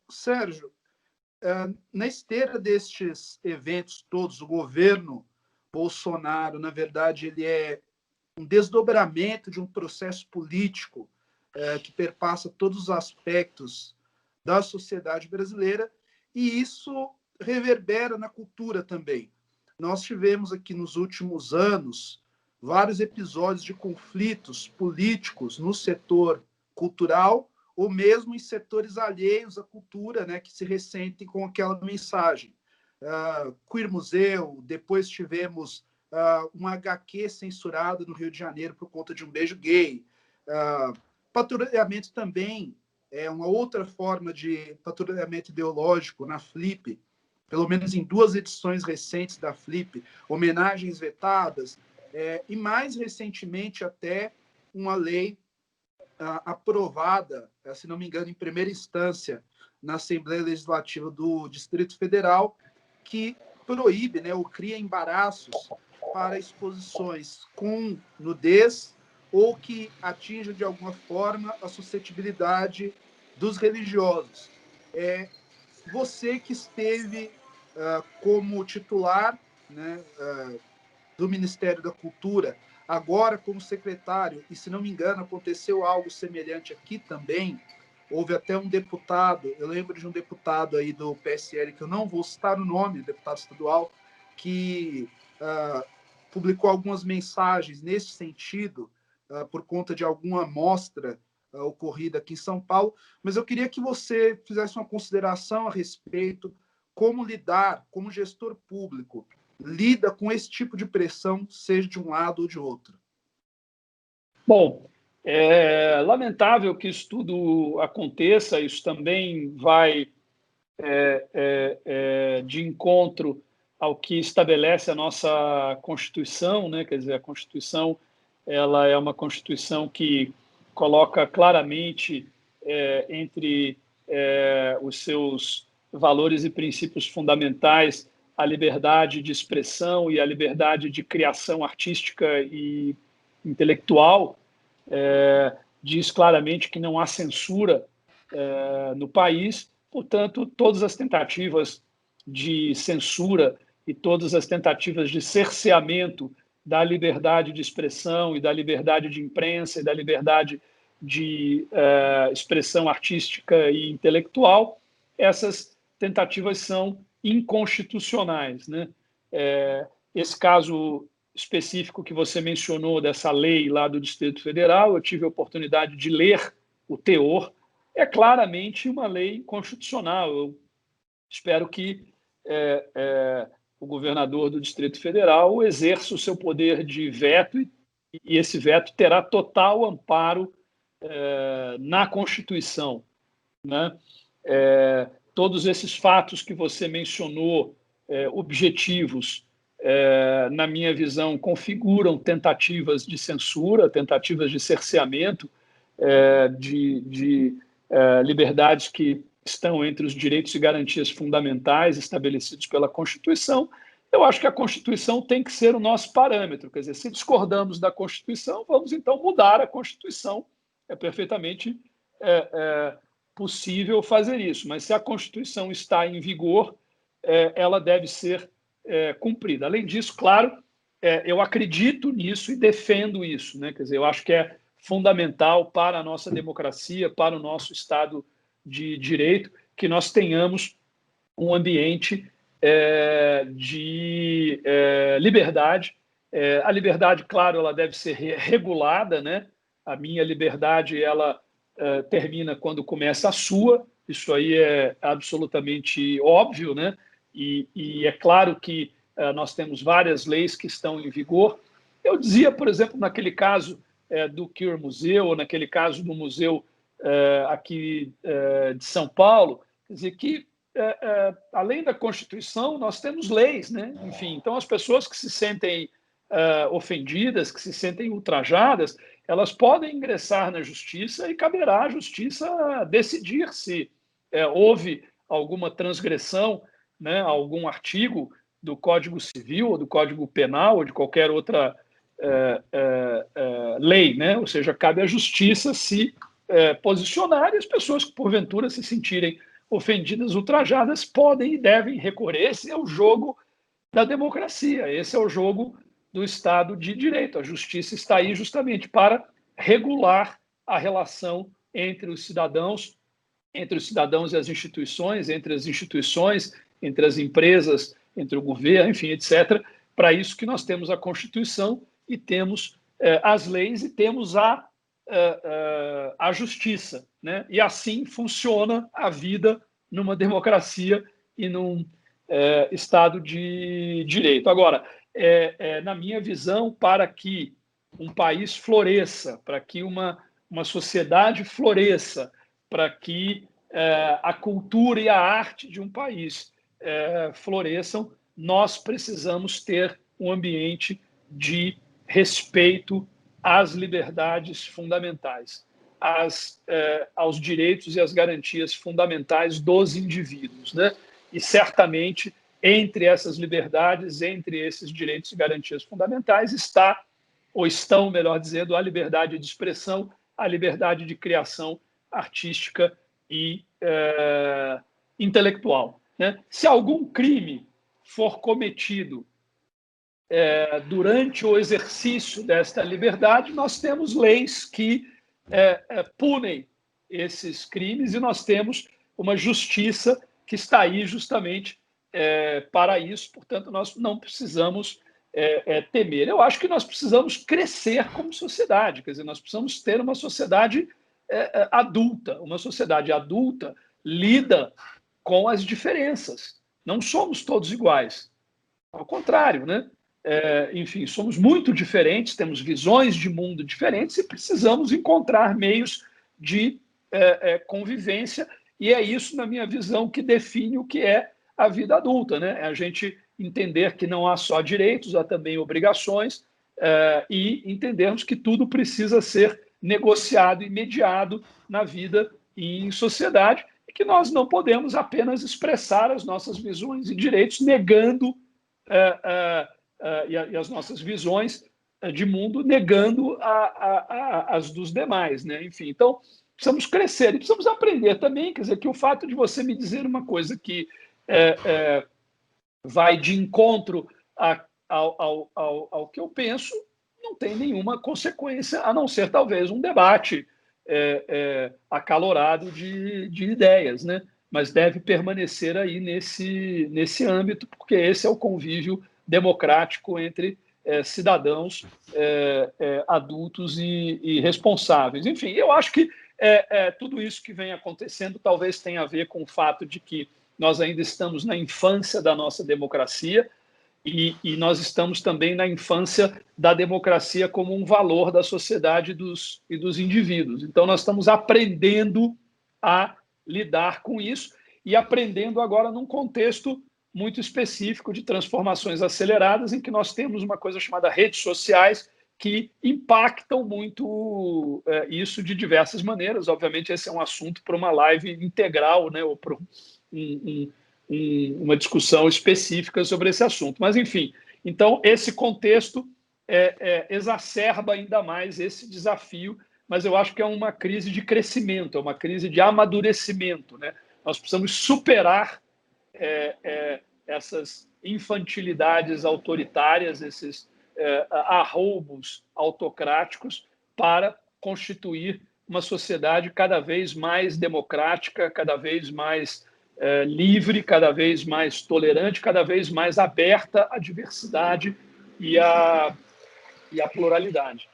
Sérgio, na esteira destes eventos todos, o governo Bolsonaro, na verdade, ele é um desdobramento de um processo político que perpassa todos os aspectos da sociedade brasileira, e isso reverbera na cultura também. Nós tivemos aqui nos últimos anos vários episódios de conflitos políticos no setor cultural ou mesmo em setores alheios à cultura, né, que se ressentem com aquela mensagem. Queer Museu, depois tivemos um HQ censurado no Rio de Janeiro por conta de um beijo gay. Patrulhamento também é uma outra forma de patrulhamento ideológico na Flip, pelo menos em 2 edições recentes da Flip, homenagens vetadas, e mais recentemente até uma lei aprovada, se não me engano, em primeira instância na Assembleia Legislativa do Distrito Federal, que proíbe, né, ou cria embaraços para exposições com nudez ou que atinjam de alguma forma a suscetibilidade dos religiosos. Você que esteve como titular, né, do Ministério da Cultura, agora como secretário, e se não me engano aconteceu algo semelhante aqui também, houve até um deputado, eu lembro de um deputado aí do PSL, que eu não vou citar o nome, deputado estadual, que publicou algumas mensagens nesse sentido, por conta de alguma mostra ocorrida aqui em São Paulo, mas eu queria que você fizesse uma consideração a respeito, como lidar, como gestor público, lida com esse tipo de pressão, seja de um lado ou de outro. Bom, é lamentável que isso tudo aconteça, isso também vai de encontro ao que estabelece a nossa Constituição, né? Quer dizer, a Constituição ela é uma Constituição que coloca claramente entre os seus valores e princípios fundamentais a liberdade de expressão e a liberdade de criação artística e intelectual. Diz claramente que não há censura no país, portanto, todas as tentativas de censura e todas as tentativas de cerceamento da liberdade de expressão e da liberdade de imprensa e da liberdade de expressão artística e intelectual, essas tentativas são inconstitucionais, né? Esse caso específico que você mencionou, dessa lei lá do Distrito Federal, eu tive a oportunidade de ler o teor, é claramente uma lei constitucional. Eu espero que o governador do Distrito Federal exerça o seu poder de veto, e esse veto terá total amparo na Constituição, né? Todos esses fatos que você mencionou, objetivos, na minha visão, configuram tentativas de censura, tentativas de cerceamento de liberdades que estão entre os direitos e garantias fundamentais estabelecidos pela Constituição. Eu acho que a Constituição tem que ser o nosso parâmetro. Quer dizer, se discordamos da Constituição, vamos então mudar a Constituição. É perfeitamente possível fazer isso, mas se a Constituição está em vigor, ela deve ser cumprida. Além disso, claro, eu acredito nisso e defendo isso, né? Quer dizer, eu acho que é fundamental para a nossa democracia, para o nosso Estado de Direito, que nós tenhamos um ambiente de liberdade. A liberdade, claro, ela deve ser regulada, né? A minha liberdade, ela termina quando começa a sua, isso aí é absolutamente óbvio, né? E é claro que nós temos várias leis que estão em vigor. Eu dizia, por exemplo, naquele caso do Queer Museu, ou naquele caso do museu aqui de São Paulo, quer dizer que, além da Constituição, nós temos leis, né? Enfim, então as pessoas que se sentem ofendidas, que se sentem ultrajadas, elas podem ingressar na Justiça e caberá à Justiça decidir se houve alguma transgressão, né, algum artigo do Código Civil ou do Código Penal ou de qualquer outra lei, né? Ou seja, cabe à Justiça se posicionar, e as pessoas que, porventura, se sentirem ofendidas, ultrajadas, podem e devem recorrer. Esse é o jogo da democracia, esse é o jogo do Estado de Direito. A justiça está aí justamente para regular a relação entre os cidadãos e as instituições, entre as instituições, entre as empresas, entre o governo, enfim, etc. Para isso que nós temos a Constituição e temos as leis e temos a justiça, né? E assim funciona a vida numa democracia e num Estado de Direito. Agora, na minha visão, para que um país floresça, para que uma sociedade floresça, para que a cultura e a arte de um país floresçam, nós precisamos ter um ambiente de respeito às liberdades fundamentais, aos direitos e às garantias fundamentais dos indivíduos, né? E certamente entre essas liberdades, entre esses direitos e garantias fundamentais estão, melhor dizendo, a liberdade de expressão, a liberdade de criação artística e intelectual, né? Se algum crime for cometido durante o exercício desta liberdade, nós temos leis que punem esses crimes e nós temos uma justiça que está aí justamente para isso. Portanto, nós não precisamos temer. Eu acho que nós precisamos crescer como sociedade, quer dizer, nós precisamos ter uma sociedade adulta. Uma sociedade adulta lida com as diferenças. Não somos todos iguais. Ao contrário, né? Enfim, somos muito diferentes, temos visões de mundo diferentes e precisamos encontrar meios de convivência, e é isso, na minha visão, que define o que é a vida adulta, né? É a gente entender que não há só direitos, há também obrigações, e entendermos que tudo precisa ser negociado e mediado na vida e em sociedade, e que nós não podemos apenas expressar as nossas visões e direitos negando e as nossas visões de mundo, negando as dos demais, né? Enfim, então precisamos crescer e precisamos aprender também, quer dizer, que o fato de você me dizer uma coisa que vai de encontro ao que eu penso não tem nenhuma consequência, a não ser talvez um debate acalorado de ideias, né? Mas deve permanecer aí nesse âmbito, porque esse é o convívio democrático entre cidadãos adultos e responsáveis. Enfim, eu acho que tudo isso que vem acontecendo talvez tenha a ver com o fato de que nós ainda estamos na infância da nossa democracia e nós estamos também na infância da democracia como um valor da sociedade e dos indivíduos. Então, nós estamos aprendendo a lidar com isso e aprendendo agora num contexto muito específico de transformações aceleradas, em que nós temos uma coisa chamada redes sociais que impactam muito isso de diversas maneiras. Obviamente, esse é um assunto para uma live integral, né, ou para uma discussão específica sobre esse assunto. Mas, enfim, então, esse contexto exacerba ainda mais esse desafio, mas eu acho que é uma crise de crescimento, é uma crise de amadurecimento, né? Nós precisamos superar essas infantilidades autoritárias, esses arroubos autocráticos, para constituir uma sociedade cada vez mais democrática, cada vez mais livre, cada vez mais tolerante, cada vez mais aberta à diversidade e à pluralidade.